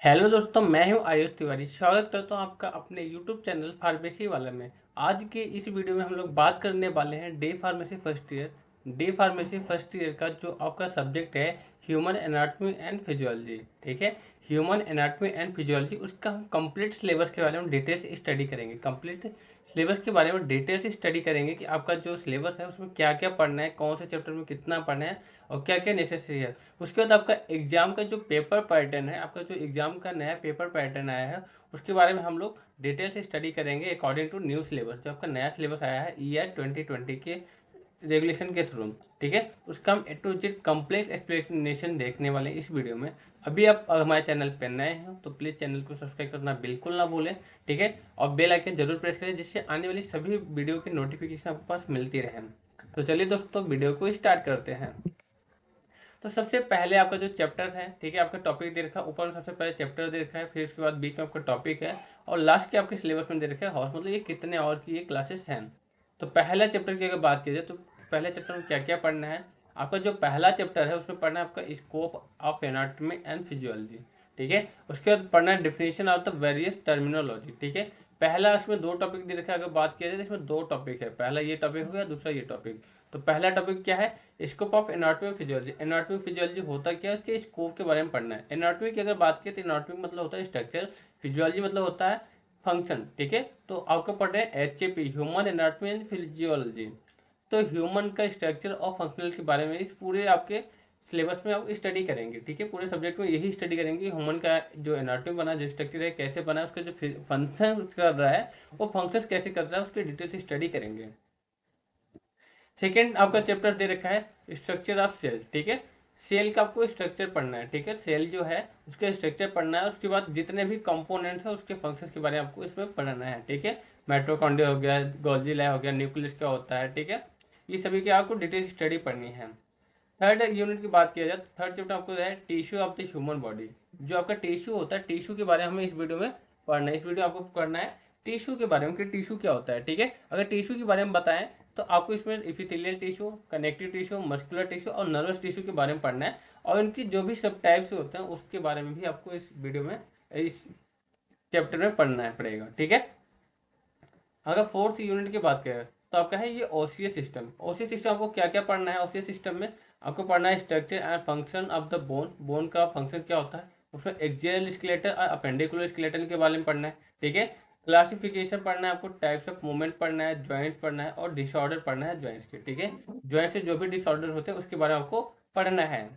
Hello दोस्तों, मैं हूं आयुष तिवारी। स्वागत करता हूं आपका अपने यूट्यूब चैनल फार्मेसी वाला में। आज के इस वीडियो में हम लोग बात करने वाले हैं day pharmacy first year. Day pharmacy first year का जो आपका सब्जेक्ट है ह्यूमन एनाटॉमी एंड फिजियोलॉजी। ठीक है, ह्यूमन एनाटॉमी एंड फिजियोलॉजी, उसका हम कंप्लीट सिलेबस के बारे में डिटेल से स्टडी करेंगे। कंप्लीट सिलेबस के बारे में डिटेल से स्टडी करेंगे कि आपका जो सिलेबस है उसमें क्या क्या पढ़ना है, कौन से चैप्टर में कितना पढ़ना है और क्या क्या नेसेसरी है। उसके बाद आपका एग्जाम का जो पेपर पैटर्न है, आपका जो एग्जाम का नया पेपर पैटर्न आया है, उसके बारे में हम लोग डिटेल से स्टडी करेंगे अकॉर्डिंग टू न्यू सिलेबस। जो आपका नया सिलेबस आया है ईयर 2020 के रेगुलेशन के थ्रू। ठीक है, उसका हम ए टू जेड कम्प्लेक्स एक्सप्लेनेशन देखने वाले हैं इस वीडियो में। अभी आप हमारे चैनल पर नए हैं तो प्लीज़ चैनल को सब्सक्राइब करना बिल्कुल ना भूलें। ठीक है, और बेल आइकन जरूर प्रेस करें जिससे आने वाली सभी वीडियो की नोटिफिकेशन आपके पास मिलती रहे। तो चलिए दोस्तों, वीडियो को स्टार्ट करते हैं। तो सबसे पहले आपका जो चैप्टर है, ठीक है, आपका टॉपिक दे रखा है ऊपर। सबसे पहले चैप्टर दे रखा है, फिर उसके बाद बीच में आपका टॉपिक है और लास्ट के आपके सिलेबस में दे रखा है हॉर्स, मतलब ये कितने और की ये क्लासेस हैं। तो पहला चैप्टर की अगर बात की जाए तो पहले चैप्टर में क्या क्या पढ़ना है। आपका जो पहला चैप्टर है उसमें पढ़ना है आपका scope of anatomy and physiology. ठीक है, उसके बाद पढ़ना है definition of the various terminology. ठीक है, पहला इसमें दो टॉपिक दे रखा है। अगर बात किया जाए तो इसमें दो टॉपिक है, पहला ये टॉपिक हो गया, दूसरा ये टॉपिक। तो पहला टॉपिक क्या है, scope of anatomy physiology. Anatomy physiology होता क्या है, इसके स्कोप के बारे में पढ़ना है। एनाटॉमी की अगर बात करें तो एनाटॉमी मतलब होता है स्ट्रक्चर, फिजियोलॉजी मतलब होता है फंक्शन। ठीक है, तो आपको पढ़ रहे हैं HAP, human anatomy and physiology. तो ह्यूमन का स्ट्रक्चर और फंक्शनल के बारे में इस पूरे आपके सिलेबस में आप स्टडी करेंगे। ठीक है, पूरे सब्जेक्ट में यही स्टडी करेंगे, ह्यूमन का जो एनाटॉमी बना, जो स्ट्रक्चर है कैसे बना है, उसका जो फंक्शन कर रहा है वो फंक्शंस कैसे कर रहा है, उसकी डिटेल से स्टडी करेंगे। सेकेंड आपका चैप्टर दे रखा है स्ट्रक्चर ऑफ सेल। ठीक है, सेल का आपको स्ट्रक्चर पढ़ना है। ठीक है, सेल जो है उसका स्ट्रक्चर पढ़ना है, उसके बाद जितने भी कंपोनेंट्स है उसके फंक्शंस के बारे में आपको इसमें पढ़ना है। ठीक है, माइटोकॉन्ड्रिया हो गया, गोल्जी लाइन हो गया, न्यूक्लियस क्या होता है। ठीक है, ये सभी की आपको डिटेल स्टडी पढ़नी है। थर्ड यूनिट की बात किया जाए तो थर्ड चैप्टर आपको है tissue of the human body. जो आपका टिश्यू होता है, टिश्यू के बारे में हमें इस वीडियो में पढ़ना है। इस वीडियो आपको पढ़ना है टिश्यू के बारे में कि टिश्यू क्या होता है। ठीक है, अगर टिश्यू के बारे में बताएं तो आपको इसमें epithelial tissue, connective tissue, muscular tissue और नर्वस टिश्यू के बारे में पढ़ना है। और इनकी जो भी सब टाइप्स होते हैं उसके बारे में भी आपको इस वीडियो में, इस चैप्टर में पढ़ना है पड़ेगा। ठीक है, अगर फोर्थ यूनिट की बात करें तो आपका है ये ओसीएस सिस्टम। ओसीएस सिस्टम आपको क्या क्या पढ़ना है। ओसीएस सिस्टम में आपको पढ़ना है structure and function of the bone. Bone का फंक्शन क्या होता है, उसमें एक्सियल स्केलेटन और अपेंडिकुलर स्केलेटन के बारे में पढ़ना है। ठीक है, क्लासिफिकेशन पढ़ना है आपको, टाइप्स ऑफ मूवमेंट पढ़ना है, ज्वाइंट्स पढ़ना है और डिसऑर्डर पढ़ना है ज्वाइंट्स के। ठीक है, ज्वाइंट से जो भी डिसऑर्डर होते हैं उसके बारे में आपको पढ़ना है।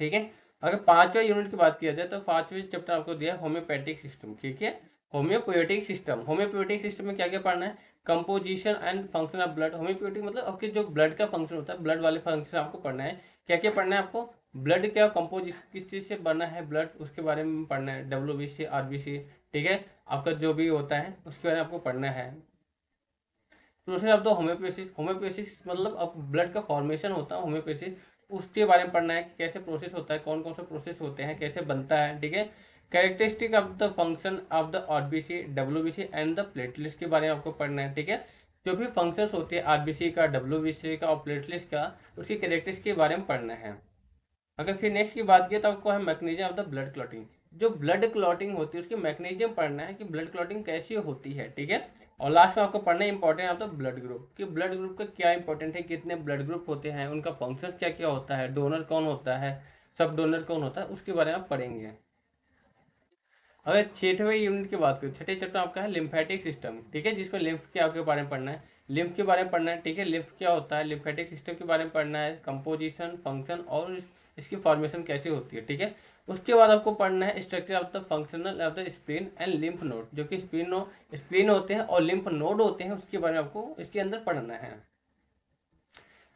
ठीक है, अगर पांचवा यूनिट की बात किया जाए तो पांचवें चैप्टर आपको दिया है होम्योपैथिक सिस्टम। ठीक है, होम्योपोएटिक सिस्टम। होम्योपोएटिक सिस्टम में क्या क्या पढ़ना है, composition and function of blood. Haemopoietic मतलब आपके जो ब्लड का फंक्शन होता है, ब्लड वाले फंक्शन आपको पढ़ना है। क्या क्या पढ़ना है आपको, ब्लड क्या कंपोजिशन किस चीज़ से बना है ब्लड, उसके बारे में पढ़ना है, WBC, RBC। ठीक है, आपका जो भी होता है उसके बारे में आपको पढ़ना है। Process of the haemopoiesis. Haemopoiesis मतलब अब ब्लड का फॉर्मेशन होता है होम्योपैथिस, उसके बारे में पढ़ना है कि कैसे प्रोसेस होता है, कौन कौन से प्रोसेस होते हैं, कैसे बनता है। ठीक है, characteristic of the function of the RBC, WBC and the platelets के बारे में आपको पढ़ना है। ठीक है, जो भी फंक्शंस होते हैं RBC का, WBC का और प्लेटलेट्स का, उसकी कैरेक्टरिस्टिक के बारे में पढ़ना है। अगर फिर नेक्स्ट की बात की तो आपको है mechanism of the blood clotting. जो ब्लड क्लॉटिंग होती है उसकी मैकेनिज्म पढ़ना है कि ब्लड क्लॉटिंग कैसी होती है। ठीक है, और लास्ट में आपको पढ़ना है important of the blood group, कि ब्लड ग्रुप का क्या इंपॉर्टेंट है, कितने ब्लड ग्रुप होते हैं, उनका फंक्शंस क्या क्या होता है, डोनर कौन होता है, सब डोनर कौन होता है, उसके बारे में आप पढ़ेंगे। अगर छठवें यूनिट की बात करें, छठे चैप्टर आपका है लिम्फेटिक सिस्टम। ठीक है, जिसमें लिम्फ के आपके बारे में पढ़ना है, लिम्फ के बारे में पढ़ना है। ठीक है, लिम्फ क्या होता है, लिम्फेटिक सिस्टम के बारे में पढ़ना है, कंपोजिशन, फंक्शन और इसकी फॉर्मेशन कैसे होती है। ठीक है, उसके बाद आपको पढ़ना है structure of the functional of the spleen and lymph node. जो कि स्प्लीन होते हैं और लिम्फ नोड होते हैं, उसके बारे में आपको इसके अंदर पढ़ना है।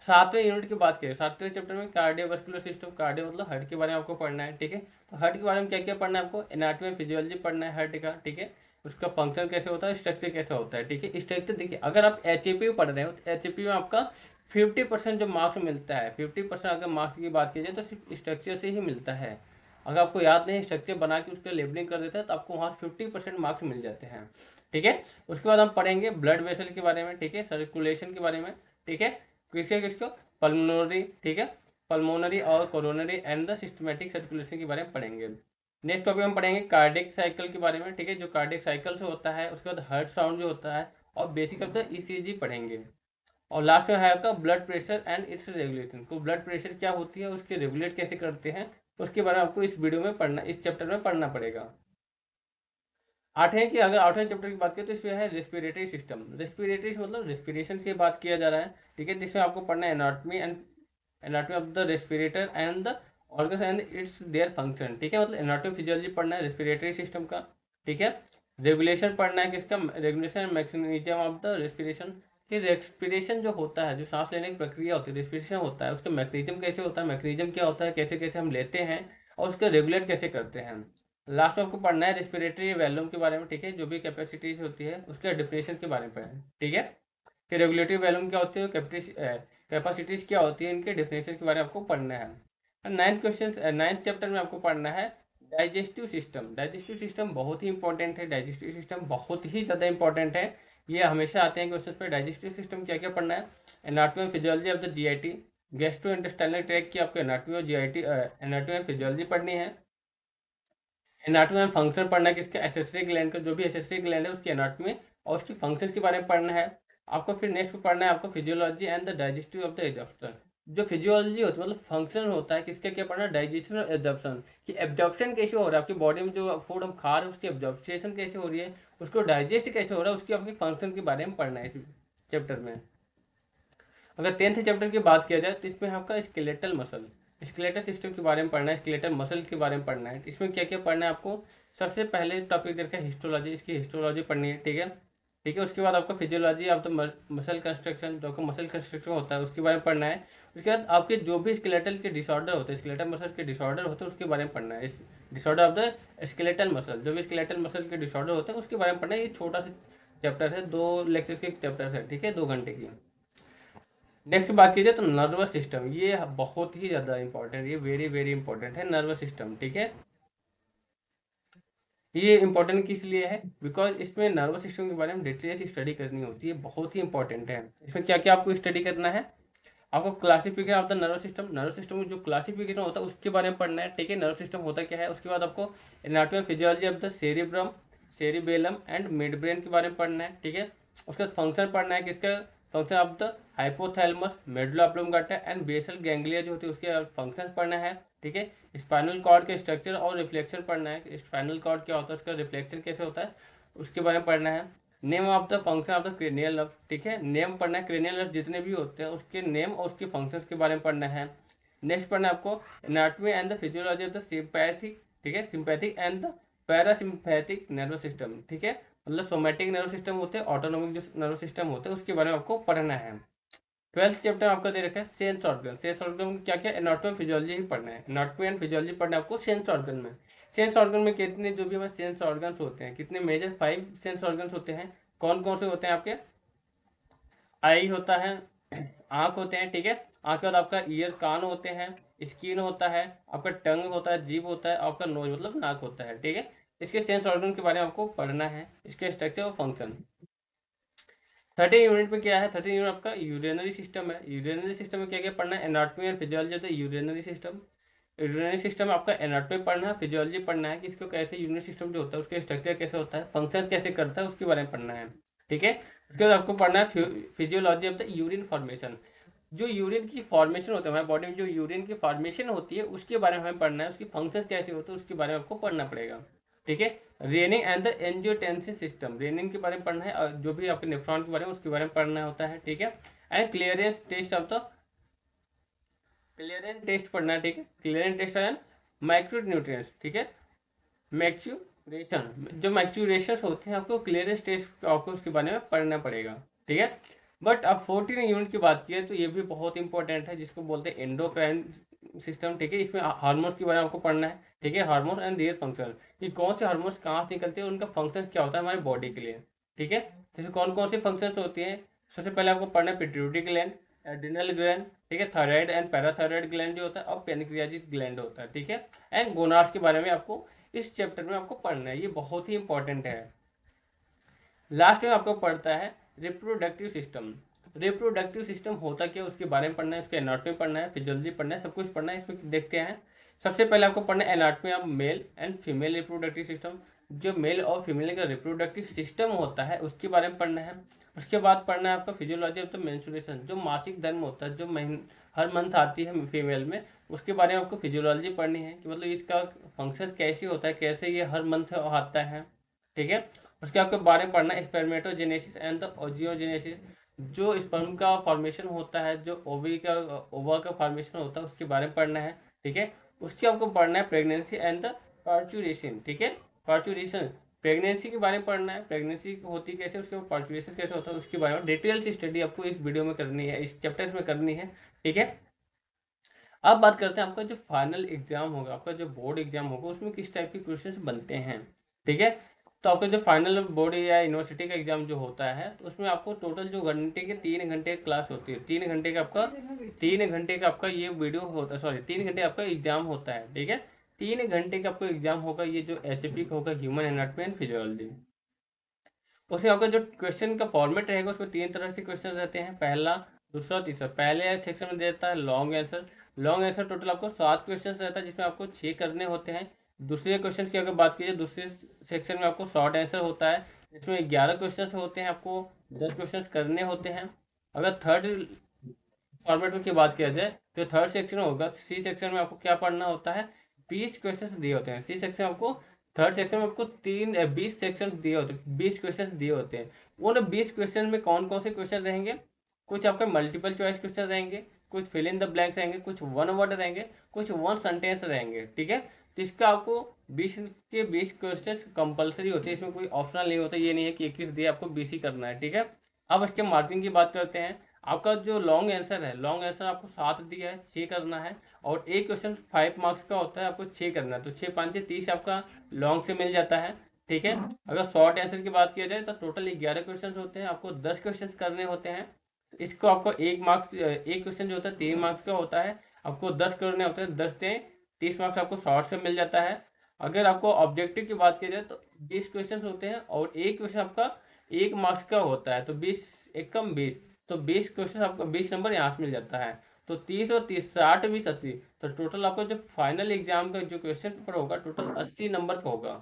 सातवें यूनिट की बात करें, सातवें चैप्टर में कार्डियोवास्कुलर सिस्टम। कार्डियो मतलब हार्ट के बारे में आपको पढ़ना है। ठीक है, तो हार्ट के बारे में क्या क्या पढ़ना है आपको, एनाटॉमी फिजियोलॉजी पढ़ना है हार्ट का। ठीक है, उसका फंक्शन कैसे होता है, स्ट्रक्चर कैसे होता है। ठीक है, स्ट्रक्चर देखिए, अगर आप HAP पढ़ रहे हो तो HAP में आपका 50% जो मार्क्स मिलता है, 50% अगर मार्क्स की बात की जाए तो सिर्फ स्ट्रक्चर से ही मिलता है। अगर आपको याद नहीं, स्ट्रक्चर बना के उसका लेबलिंग कर देता है तो आपको वहाँ 50% मार्क्स मिल जाते हैं। ठीक है, उसके बाद हम पढ़ेंगे ब्लड वेसल के बारे में। ठीक है, सर्कुलेशन के बारे में। ठीक है, किसके किसको, पल्मोनरी। ठीक है, पल्मोनरी और coronary and the systematic circulation के बारे में पढ़ेंगे। नेक्स्ट टॉपिक हम पढ़ेंगे कार्डियक साइकिल के बारे में, ठीक है, जो कार्डियक साइकिल से होता है, उसके बाद हार्ट साउंड जो होता है, और बेसिक ऑफ द ईसीजी पढ़ेंगे। और लास्ट में है आपका blood pressure and it's regulation, को ब्लड प्रेशर क्या होती है, उसके रेगुलेट कैसे करते हैं, उसके बारे में आपको इस वीडियो में पढ़ना, इस चैप्टर में पढ़ना पड़ेगा। आठवें की अगर आठवें चैप्टर की बात करें तो इसमें है रेस्पिरेटरी सिस्टम। रेस्पिरेटरी मतलब रेस्पिरेशन की बात किया जा रहा है, ठीक है, जिसमें आपको पढ़ना है anatomy of the respirator and the organs and it's their function, ठीक है, मतलब एनाटॉमी फिजियोलॉजी पढ़ना है रेस्पिरेटरी सिस्टम का, ठीक है। रेगुलेशन पढ़ना है किसका, regulation mechanism of the respiration, कि रेस्पिरेशन जो होता है, जो सांस लेने की प्रक्रिया होती है, रेस्पिरेशन होता है, उसका मैकेनिज्म कैसे होता है, मैकेनिज्म क्या होता है, कैसे कैसे हम लेते हैं, और उसका रेगुलेट कैसे करते हैं। लास्ट में आपको पढ़ना है रेस्पिरेटरी वॉल्यूम के बारे में, ठीक है, जो भी कैपेसिटीज होती है उसके डिफिनेशन के बारे में पढ़ना, ठीक है, कि रेगुलेटरी वॉल्यूम क्या होती है, कैपेसिटीज क्या होती है, इनके डिफिनेशन के बारे में आपको पढ़ना है। नाइन्थ क्वेश्चन, नाइन्थ चैप्टर में आपको पढ़ना है डाइजेस्टिव सिस्टम। डाइजेस्टिव सिस्टम बहुत ही इंपॉर्टेंट है, डाइजेस्टिव सिस्टम बहुत ही ज़्यादा इंपॉर्टेंट है, ये हमेशा आते हैं क्वेश्चन पे। डाइजेस्टिव सिस्टम क्या क्या पढ़ना है, anatomy and physiology of the GIT, gastrointestinal tract की आपको एनाटॉमी और जीआईटी एनाटॉमी एंड फिजियोलॉजी पढ़नी है। एनाटॉमी एंड फंक्शन पढ़ना है किसका, एसेसरी ग्लैंड का, जो भी एसेसरी ग्लैंड है उसकी एनाटॉमी और उसकी फंक्शंस के बारे में पढ़ना है आपको। फिर नेक्स्ट में पढ़ना है आपको physiology and the digestive of the absorption. जो फिजियोलॉजी होती है मतलब फंक्शन होता है किसका, क्या पढ़ना है, डाइजेशन और एब्जॉर्प्शन, कि एब्जॉर्प्शन कैसे हो रहा है आपकी बॉडी में, जो फूड हम खा रहे हैं उसकी एब्जॉर्प्शन कैसे हो रही है, उसको डाइजेस्ट कैसे हो रहा है, उसकी आपकी फंक्शन के बारे में पढ़ना है इस चैप्टर में। अगर 10th चैप्टर की बात किया जाए तो इसमें आपका स्केलेटल मसल, स्केलेटल सिस्टम के बारे में पढ़ना है, स्केलेटल मसल के बारे में पढ़ना है। इसमें क्या क्या पढ़ना है आपको, सबसे पहले टॉपिक देखा है हिस्टोलॉजी, इसकी हिस्टोलॉजी पढ़नी है, ठीक है, ठीक है। उसके बाद आपका physiology of the muscle construction, जो आपका मसल कंस्ट्रक्शन होता है उसके बारे में पढ़ना है। उसके बाद आपके जो भी स्केलेटल के डिसऑर्डर होते हैं, स्केलेटल मसल के डिसऑर्डर होते हैं उसके बारे में पढ़ना है, इस disorder of the skeletal muscle, जो भी स्केलेटल मसल के डिसऑर्डर होते हैं उसके बारे में पढ़ना है। ये छोटा सा चैप्टर है, 2 लेक्चर्स के चैप्टर है, ठीक है, 2 घंटे की। नेक्स्ट बात कीजिए तो नर्वस सिस्टम, ये बहुत ही ज़्यादा इंपॉर्टेंट, ये वेरी वेरी इंपॉर्टेंट है नर्वस सिस्टम, ठीक है। ये इंपॉर्टेंट किस लिए है, बिकॉज इसमें नर्वस सिस्टम के बारे में डिटेल से स्टडी करनी होती है, बहुत ही इंपॉर्टेंट है। इसमें क्या क्या आपको स्टडी करना है, आपको classification of the nervous system, nervous system में जो क्लासिफिकेशन होता है उसके बारे में पढ़ना है, ठीक है, नर्वस सिस्टम होता क्या है। उसके बाद आपको anatomy physiology of the cerebrum, cerebellum and mid brain के बारे में पढ़ना है, ठीक है। उसके बाद फंक्शन पढ़ना है किसका, function of the hypothalamus, medulla oblongata and basal ganglia जो होती है उसके फंक्शन पढ़ना है, ठीक है। स्पाइनल कॉर्ड के स्ट्रक्चर और रिफ्लेक्शन पढ़ना है, स्पाइनल कॉर्ड क्या होता है, उसका रिफ्लेक्शन कैसे होता है उसके बारे में पढ़ना है। Name of the function of the cranial nerve, ठीक है, नेम पढ़ना है, क्रेनियल नर्व जितने भी होते हैं उसके नेम और उसके फंक्शंस के बारे में पढ़ना है। नेक्स्ट पढ़ना है आपको anatomy and the physiology of the sympathetic, ठीक है, sympathetic and the parasympathetic nervous system, ठीक है, मतलब सोमैटिक नर्वस सिस्टम होते हैं, ऑटोनोमिक जो नर्वस सिस्टम होते हैं उसके बारे में आपको पढ़ना है। 12th चैप्टर आपका दे रखा है सेंस ऑर्गन, सेंस ऑर्गन में क्या क्या, एनाटॉमी फिजियोलॉजी ही पढ़ना है, एनाटॉमी एंड फिजियोलॉजी पढ़ना है आपको सेंस ऑर्गन में। सेंस ऑर्गन में कितने जो भी हमारे सेंस ऑर्गन्स होते हैं, कितने मेजर 5 सेंस ऑर्गन्स होते हैं, कौन कौन से होते हैं आपके, आई होता है, आँख होते हैं, ठीक है, आँख के बाद आपका ईयर कान होते हैं, स्किन होता है, आपका टंग होता है, जीभ होता है, आपका नोज मतलब नाक होता है, ठीक है। इसके सेंस ऑर्गन के बारे में आपको पढ़ना है, इसके स्ट्रक्चर और फंक्शन। 13 यूनिट में क्या है, 13 यूनिट आपका यूरिनरी सिस्टम है। यूरिनरी सिस्टम में क्या क्या पढ़ना है, एनाटॉमी एंड फिजियोलॉजी होता है यूरिनरी सिस्टम। यूरिनरी सिस्टम में आपका एनाटॉमी पढ़ना है, फिजियोलॉजी पढ़ना है कि इसको कैसे यूरिनरी सिस्टम जो होता है उसके स्ट्रक्चर कैसे होता है, फंक्शन कैसे करता है उसके बारे में पढ़ना है, ठीक है। उसके बाद आपको पढ़ना है physiology of the urine formation, जो यूरिन की फॉर्मेशन होता है हमारे बॉडी में, जो यूरिन की फॉर्मेशन होती है उसके बारे में हमें पढ़ना है, उसकी फंक्शंस कैसे होते हैं उसके बारे में आपको पढ़ना पड़ेगा, ठीक है। Raining and the angiotensin system, raining के बारे में पढ़ना है, और जो भी आपके नेफ्रॉन के बारे में उसके बारे में पढ़ना होता है, ठीक है। And clearance test of the, clearance test पढ़ना है, ठीक है, clearance test and micronutrients, ठीक है, मैच्यूरेशन, जो मैच्यूरेशन होते हैं आपको क्लियरेंस टेस्ट आपको उसके बारे में पढ़ना पड़ेगा, ठीक है। बट अब 14 यूनिट की बात की तो ये भी बहुत इंपॉर्टेंट है, जिसको बोलते हैं एंडोक्राइन सिस्टम, ठीक है। इसमें हार्मोन्स के बारे में आपको पढ़ना है, ठीक है, हार्मोन्स एंड देयर फंक्शन, कि कौन से हार्मोन्स कहाँ से निकलते हैं, उनका फंक्शन क्या होता है हमारे बॉडी के लिए, ठीक है। जैसे कौन कौन से फंक्शंस होती हैं, सबसे पहले आपको पढ़ना है पिट्यूटरी ग्लैंड, एड्रिनल ग्लैंड, ठीक है, थायराइड एंड पैराथायराइड ग्लैंड जो होता है, और पेनक्रियाजिस ग्लैंड होता है, ठीक है। एंड गोनाड्स के बारे में आपको इस चैप्टर में आपको पढ़ना है, ये बहुत ही इंपॉर्टेंट है। लास्ट में आपको पढ़ता है रिप्रोडक्टिव सिस्टम। रिप्रोडक्टिव सिस्टम होता क्या उसके बारे में पढ़ना है, उसके एनाटॉमी पढ़ना है, फिजियोलॉजी पढ़ना है, सब कुछ पढ़ना है। इसमें देखते हैं सबसे पहले आपको पढ़ना है anatomy of male and female reproductive system. जो मेल और फीमेल का रिप्रोडक्टिव सिस्टम होता है उसके बारे में पढ़ना है। उसके बाद पढ़ना है आपका फिजियोलॉजी ऑफ द मेंस्ट्रुएशन, जो मासिक धर्म होता है, जो हर मंथ आती है फीमेल में, उसके बारे में आपको फिजियोलॉजी पढ़नी है कि मतलब इसका फंक्शन कैसे होता है, कैसे ये हर मंथ आता है। ठीक है। उसके आपके बारे में पढ़ना है स्पर्मेटोजेनेसिस एंड द ओजियोजेनेसिस, जो स्पर्म का फॉर्मेशन होता है, जो ओवा का फॉर्मेशन होता है, उसके बारे में पढ़ना है। ठीक है। उसके आपको पढ़ना है प्रेगनेंसी एंड द पार्चुरेशन। ठीक है। पार्चुरेशन, प्रेगनेंसी के बारे में पढ़ना है, प्रेगनेंसी होती कैसे, उसके बाद पार्चुरेशन कैसे होता है, उसके बारे में डिटेल से स्टडी आपको इस वीडियो में करनी है, इस चैप्टर में करनी है। ठीक है। अब बात करते हैं आपका जो फाइनल एग्जाम होगा, आपका जो बोर्ड एग्जाम होगा, उसमें किस टाइप के क्वेश्चंस बनते हैं। ठीक है। तो आपका जो फाइनल बोर्ड या यूनिवर्सिटी का एग्जाम जो होता है, तो उसमें आपको टोटल जो घंटे के 3 घंटे क्लास होती है, 3 घंटे का आपका ये वीडियो होता है, सॉरी 3 घंटे आपका एग्जाम होता है। ठीक है। 3 घंटे का आपको एग्जाम होगा, ये जो HAP का होगा, ह्यूमन एनाटॉमी एंड फिजियोलॉजी। उसमें आपका जो क्वेश्चन का फॉर्मेट रहेगा, उसमें 3 तरह से क्वेश्चन रहते हैं, पहला, दूसरा और तीसरा। पहले सेक्शन में देता है long answer. Long answer total आपको 7 क्वेश्चन रहता है, जिसमें आपको 6 करने होते हैं। दूसरे क्वेश्चन की अगर बात कीजिए, दूसरे सेक्शन में आपको शॉर्ट आंसर होता है, जिसमें 11 क्वेश्चन होते हैं, आपको 10 क्वेश्चन करने होते हैं। अगर थर्ड फॉर्मेट की बात किया जाए, तो थर्ड सेक्शन होगा, सी सेक्शन में आपको क्या पढ़ना होता है, 20 क्वेश्चन दिए होते हैं। सी सेक्शन आपको, थर्ड सेक्शन में आपको 20 सेक्शन दिए होते हैं, 20 क्वेश्चन दिए होते हैं। उन 20 क्वेश्चन में कौन कौन से क्वेश्चन रहेंगे, कुछ आपके मल्टीपल चॉइस क्वेश्चन रहेंगे, कुछ फिल इन द ब्लैंक्स रहेंगे, कुछ वन वर्ड रहेंगे, कुछ वन सेंटेंस रहेंगे। ठीक है। तो इसका आपको 20 के 20 क्वेश्चन कंपलसरी होते हैं, इसमें कोई ऑप्शनल नहीं होता, ये नहीं है कि 21 दिए आपको 20 ही करना है। ठीक है। अब इसके मार्किंग की बात करते हैं। आपका जो लॉन्ग आंसर है, लॉन्ग आंसर आपको 7 दिया है, 6 करना है, और एक क्वेश्चन 5 मार्क्स का होता है, आपको 6 करना है, तो 6 5 30 आपका लॉन्ग से मिल जाता है। ठीक है। अगर शॉर्ट आंसर की बात किया जाए, तो टोटल 11 क्वेश्चन होते हैं, आपको 10 क्वेश्चन करने होते हैं। इसको आपको एक क्वेश्चन जो होता है 3 मार्क्स का होता है, आपको 10 करने होते हैं, 10 से 30 मार्क्स आपको शॉर्ट से मिल जाता है। अगर आपको ऑब्जेक्टिव की बात की जाए, तो 20 क्वेश्चन होते हैं, और एक क्वेश्चन आपका 1 मार्क्स का होता है, तो 20 एकम 20, तो 20 क्वेश्चन आपको 20 नंबर यहाँ से मिल जाता है। तो 30 और 30, 60 20 80, तो टोटल आपको जो फाइनल एग्जाम का जो क्वेश्चन पेपर होगा, टोटल 80 नंबर का होगा।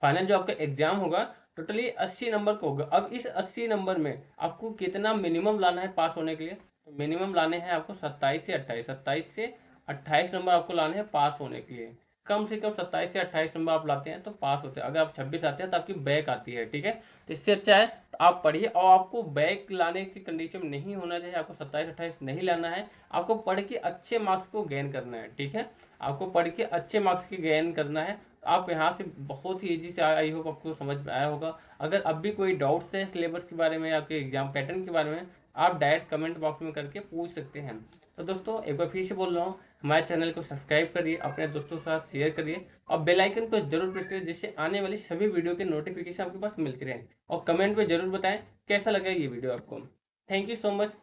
फाइनल जो आपका एग्जाम होगा, टोटली 80 नंबर का होगा। अब इस 80 नंबर में आपको कितना मिनिमम लाना है पास होने के लिए, तो मिनिमम लाने हैं आपको 27 नंबर आपको लाने हैं पास होने के लिए। कम से कम 27 से 28 नंबर आप लाते हैं तो पास होते हैं। अगर आप 26 आते हैं तो आपकी बैक आती है। ठीक है। तो इससे अच्छा है तो आप पढ़िए, और आपको बैक लाने की कंडीशन में नहीं होना चाहिए, आपको 27 28 नहीं लाना है, आपको पढ़ के अच्छे मार्क्स को गेन करना है। ठीक है। आपको पढ़ के अच्छे मार्क्स की गेन करना है। आप यहाँ से बहुत ही ईजी से, आई होप आपको समझ में आया होगा। अगर अब भी कोई डाउट्स है सिलेबस के बारे में या कोई एग्जाम पैटर्न के बारे में, आप डायरेक्ट कमेंट बॉक्स में करके पूछ सकते हैं। तो दोस्तों एक बार फिर से बोल रहा हूँ, हमारे चैनल को सब्सक्राइब करिए, अपने दोस्तों के साथ शेयर करिए, और बेल आइकन को जरूर प्रेस करिए, जिससे आने वाली सभी वीडियो के नोटिफिकेशन आपके पास मिलती रहे। और कमेंट में जरूर बताएं कैसा लगा ये वीडियो आपको। Thank you so much.